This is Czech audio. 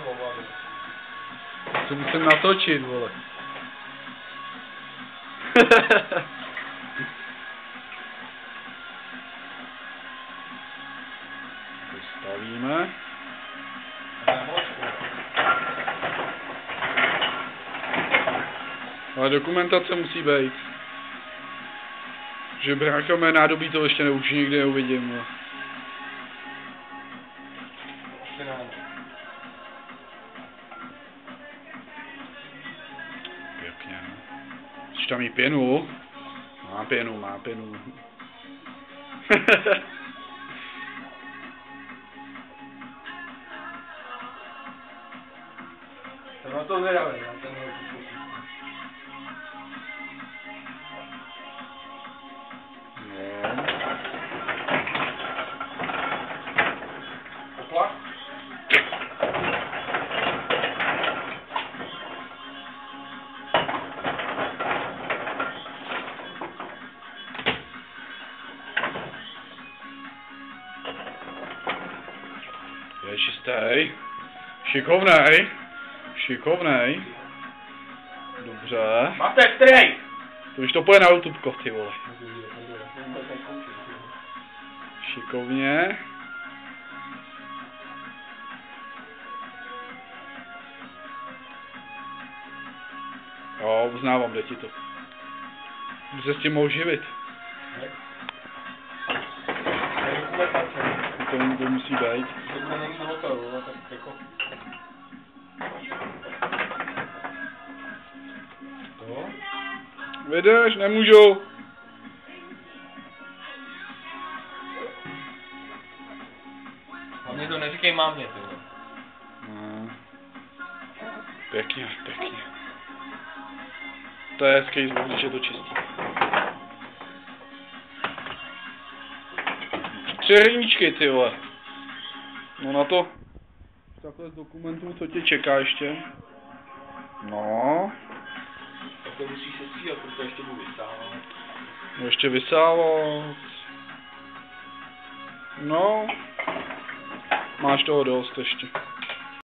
hovado. To musím natočit, vole. Postavíme. Ale dokumentace musí být. Že brácha mé nádobí to ještě určitě nikdy neuvidím. No. Pěkně. Chceš tam jí pěnu? Má pěnu, má pěnu. To na to zvědavý, na ten pokus. No. Opla? Je čistý. Šikovnej. Šikovnej. Dobře. Máte strej! To už to půjde na YouTube, ty vole. Šikovně. Jo, uznávám, jde ti to. By se s tím mohl živit. To musí být. To bude někdy do hotelu, tak jako... To? Vydrž, nemůžu. Hlavně to neříkej mámě, ty vole. No. Pěkně, pěkně. To je hezký zvuk, když je to čistý. 3 hrníčky, ty vole. No na to. Takhle z dokumentů, co tě čeká ještě. No. Tak to musíš se stříhat, protože ještě budu vysávat. No ještě vysávat. No. Máš toho dost ještě.